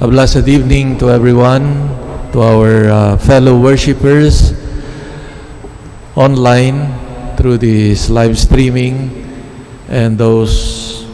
A blessed evening to everyone, to our fellow worshipers online through this live streaming and those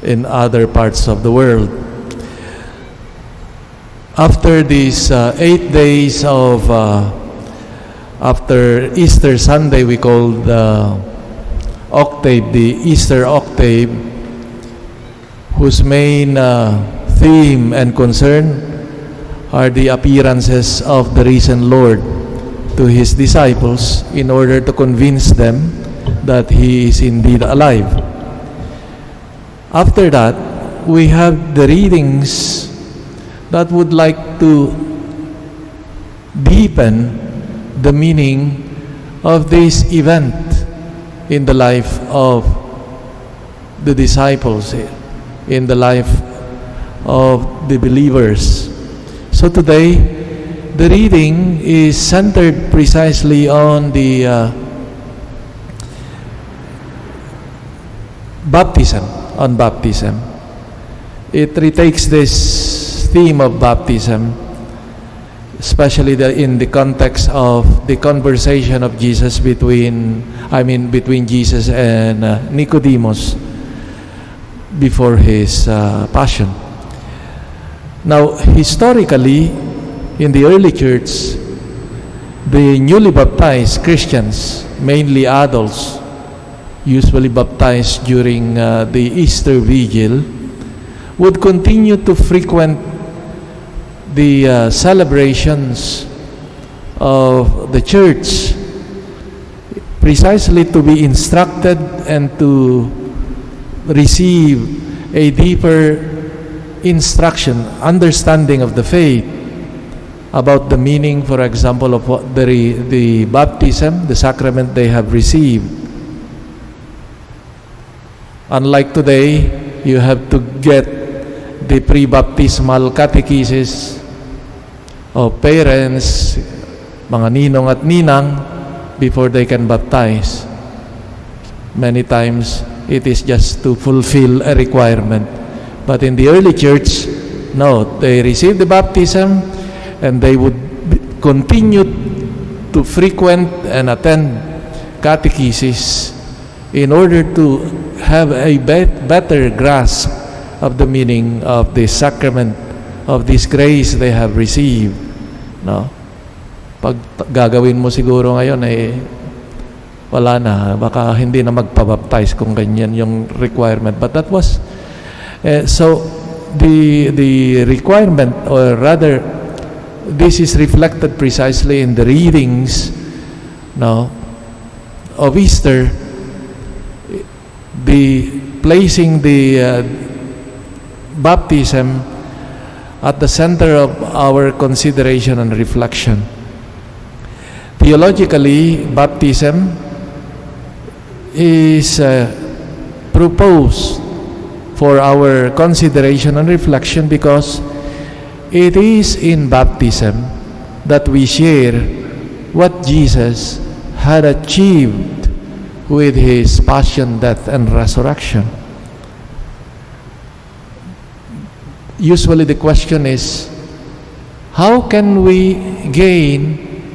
in other parts of the world. After these 8 days of after Easter Sunday, we call the octave, the Easter octave, whose main theme and concern are the appearances of the risen Lord to His disciples in order to convince them that He is indeed alive. After that, we have the readings that would like to deepen the meaning of this event in the life of the disciples, in the life of the believers. So today, the reading is centered precisely on the baptism. It retakes this theme of baptism, especially in the context of the conversation of Jesus between Jesus and Nicodemus before His passion. Now, historically, in the early church, the newly baptized Christians, mainly adults, usually baptized during the Easter Vigil, would continue to frequent the celebrations of the church precisely to be instructed and to receive a deeper instruction, understanding of the faith about the meaning, for example, of what the baptism, the sacrament they have received. Unlike today, you have to get the pre-baptismal catechesis of parents, mga ninong at ninang, before they can baptize. Many times, it is just to fulfill a requirement. But in the early church, no, they received the baptism and they would continue to frequent and attend catechesis in order to have a better grasp of the meaning of the sacrament of this grace they have received. No? Pag gagawin mo siguro ngayon, wala na. Baka hindi na magpabaptize kung ganyan yung requirement. But that was so the requirement, or rather, this is reflected precisely in the readings of Easter, the placing the baptism at the center of our consideration and reflection. Theologically, baptism is proposed for our consideration and reflection because it is in baptism that we share what Jesus had achieved with His passion, death, and resurrection. Usually the question is, how can we gain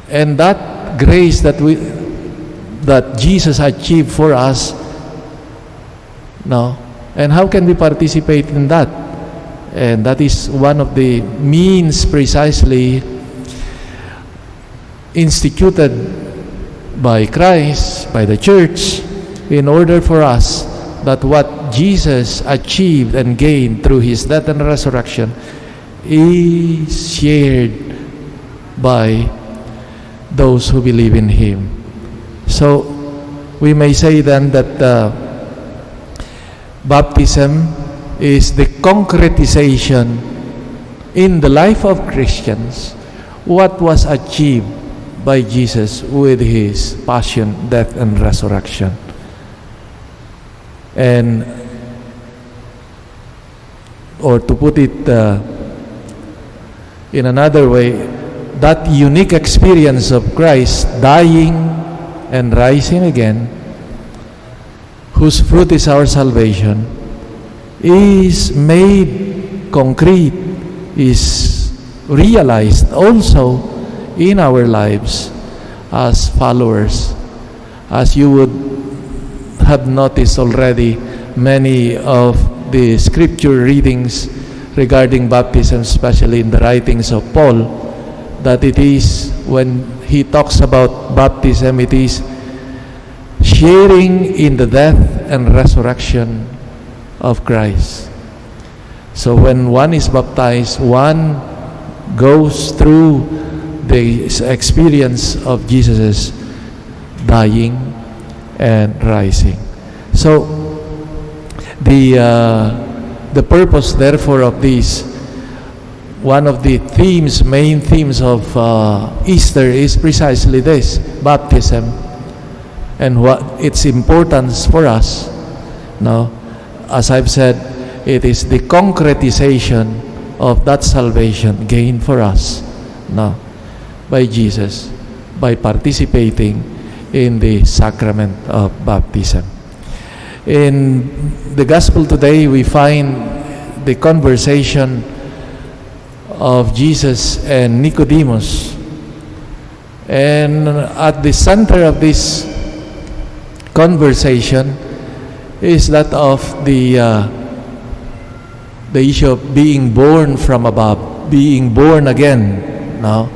and that grace that Jesus achieved for us, and how can we participate in that? And that is one of the means precisely instituted by Christ, by the church, in order for us that what Jesus achieved and gained through His death and resurrection is shared by those who believe in Him. So we may say then that baptism is the concretization in the life of Christians what was achieved by Jesus with His passion, death, and resurrection. And, or to put it in another way, that unique experience of Christ dying and rising again, whose fruit is our salvation, is made concrete is realized also in our lives as followers. As you would have noticed already, many of the scripture readings regarding baptism, especially in the writings of Paul, that it is, when he talks about baptism, it is sharing in the death and resurrection of Christ. So when one is baptized, one goes through the experience of Jesus' dying and rising. So the purpose, therefore, of this, one of the main themes of Easter is precisely this: baptism, and what its importance for us. Now, as I've said, it is the concretization of that salvation gained for us now by Jesus, by participating in the sacrament of baptism. In the gospel today, we find the conversation of Jesus and Nicodemus, and at the center of this conversation is that of the issue of being born from above, being born again now.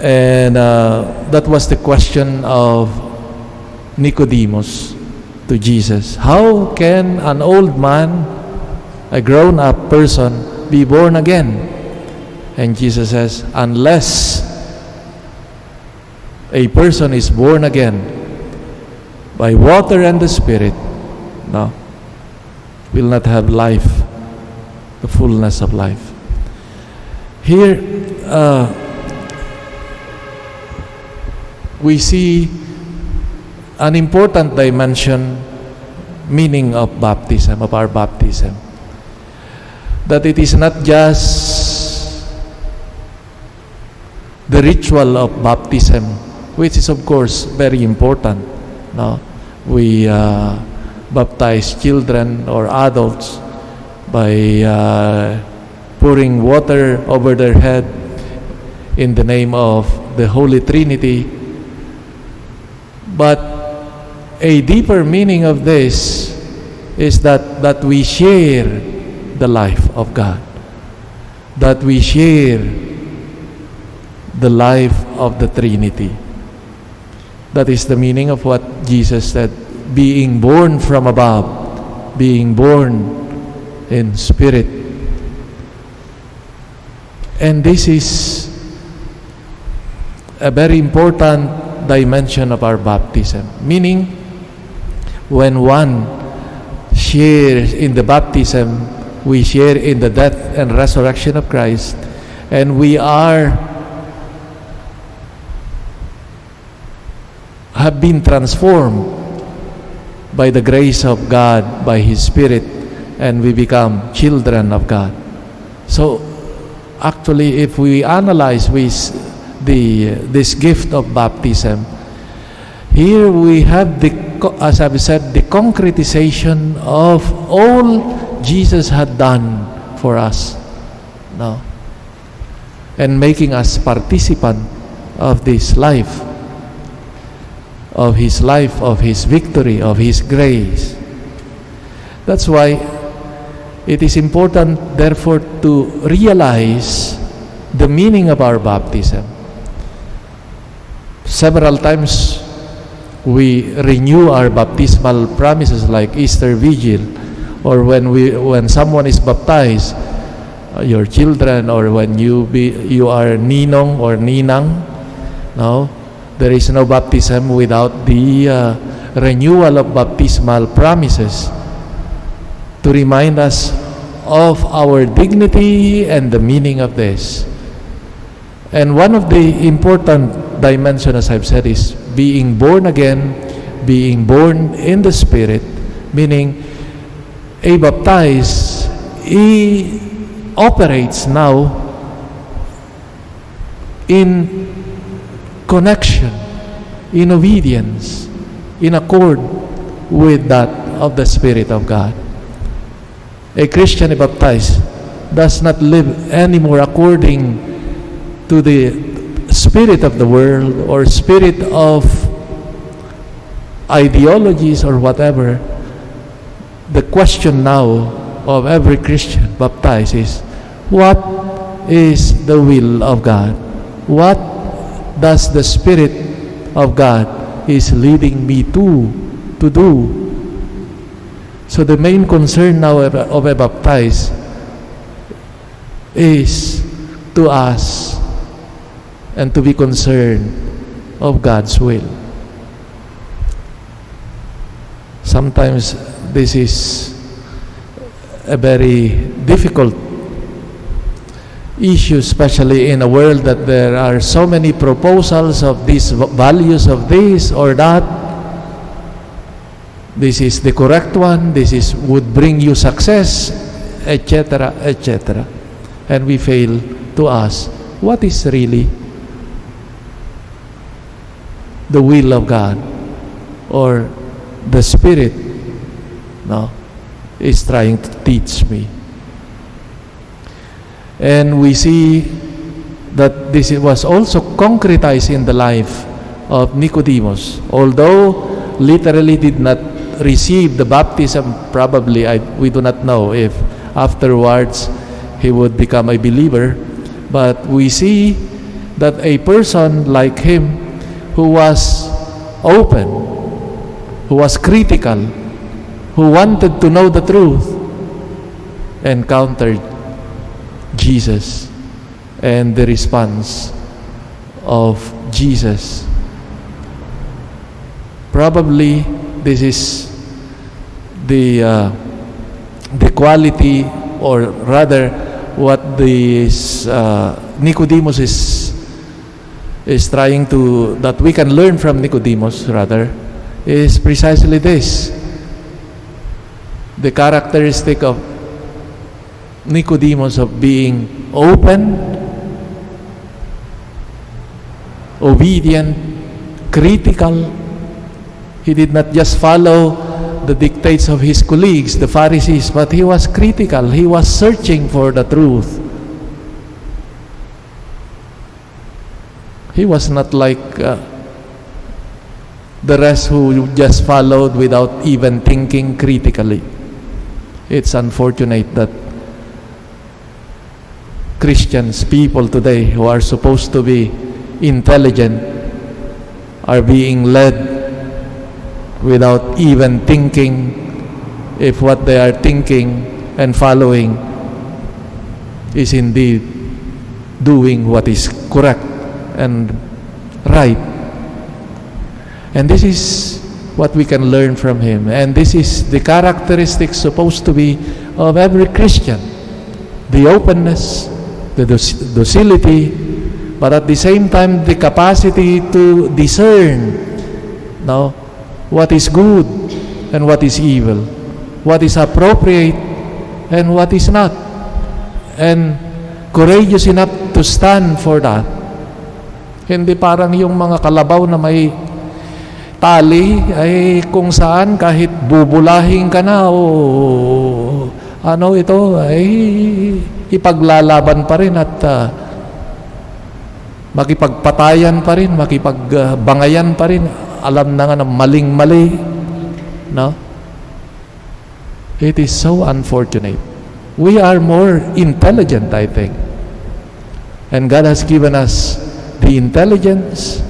And that was the question of Nicodemus to Jesus. How can an old man, a grown-up person, be born again? And Jesus says, unless a person is born again by water and the Spirit, no, will not have life, the fullness of life. Here, we see an important dimension, meaning of baptism, of our baptism. That it is not just the ritual of baptism, which is of course very important. No? We baptize children or adults by pouring water over their head in the name of the Holy Trinity. But a deeper meaning of this is that we share the life of God, that we share the life of the Trinity. That is the meaning of what Jesus said, being born from above, being born in spirit. And this is a very important dimension of our baptism, meaning when one shares in the baptism, we share in the death and resurrection of Christ, and we have been transformed by the grace of God, by His Spirit, and we become children of God. So actually, if we analyze this gift of baptism, here we have as I've said, the concretization of all Jesus had done for us now, and making us participant of this life, of His victory, of His grace. That's why it is important, therefore, to realize the meaning of our baptism. Several times we renew our baptismal promises, like Easter Vigil, or when someone is baptized, your children, or when you are ninong or ninang. No, there is no baptism without the renewal of baptismal promises to remind us of our dignity and the meaning of this. And one of the important dimensions, as I've said, is being born again, being born in the Spirit, meaning a baptized, he operates now in connection, in obedience, in accord with that of the Spirit of God. A Christian baptized does not live anymore according to the spirit of the world or spirit of ideologies or whatever. The question now of every Christian baptized is, what is the will of God? What does the Spirit of God is leading me to do? So the main concern now of a baptized is to ask and to be concerned of God's will. Sometimes this is a very difficult issue, especially in a world that there are so many proposals of these values of this or that. This is the correct one, would bring you success, etc., etc. And we fail to ask, what is really the will of God, or the Spirit is trying to teach me? And we see that this was also concretized in the life of Nicodemus. Although literally did not receive the baptism, probably we do not know if afterwards he would become a believer, but we see that a person like him who was open, who was critical, who wanted to know the truth, encountered Jesus and the response of Jesus. Probably this is the quality, or rather what this Nicodemus is trying to, that we can learn from Nicodemus rather, is precisely this. The characteristic of Nicodemus of being open, obedient, critical. He did not just follow the dictates of his colleagues, the Pharisees, but he was critical. He was searching for the truth. He was not like the rest who just followed without even thinking critically. It's unfortunate that Christians, people today who are supposed to be intelligent, are being led without even thinking if what they are thinking and following is indeed doing what is correct and right. And this is what we can learn from him. And this is the characteristic supposed to be of every Christian. The openness, the docility, but at the same time the capacity to discern what is good and what is evil, what is appropriate and what is not, and courageous enough to stand for that. Hindi parang yung mga kalabaw na may tali ay kung saan kahit bubulahin ka na o ito ay ipaglalaban pa rin at makipagpatayan pa rin, makipagbangayan pa rin. Alam na nga na maling-mali. No? It is so unfortunate. We are more intelligent, I think. And God has given us the intelligence.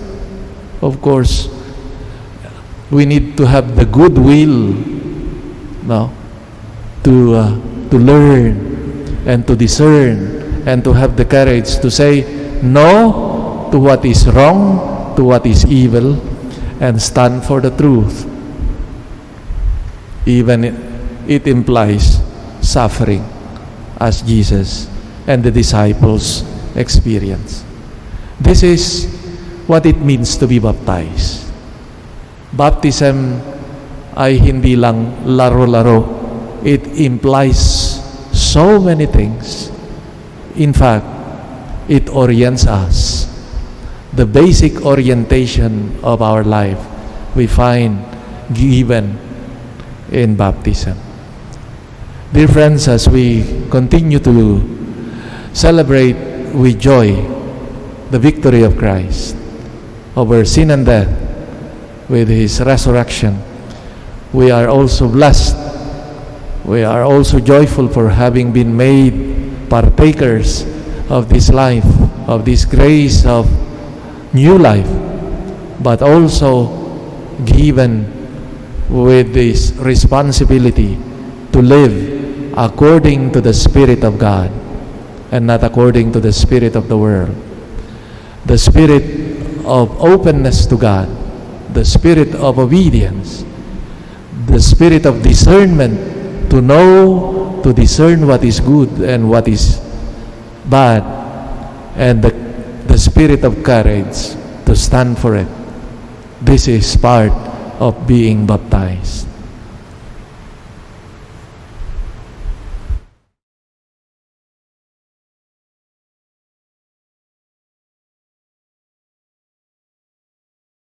Of course, we need to have the goodwill to learn and to discern and to have the courage to say no to what is wrong, to what is evil, and stand for the truth. Even it implies suffering, as Jesus and the disciples experienced. This is what it means to be baptized. Baptism ay hindi lang laro-laro. It implies so many things. In fact, it orients us. The basic orientation of our life we find given in baptism. Dear friends, as we continue to celebrate with joy the victory of Christ over sin and death with His resurrection, we are also blessed. We are also joyful for having been made partakers of this life, of this grace of new life, but also given with this responsibility to live according to the Spirit of God and not according to the spirit of the world. The spirit of openness to God, the spirit of obedience, the spirit of discernment, to know, to discern what is good and what is bad, and the spirit of courage to stand for it. This is part of being baptized.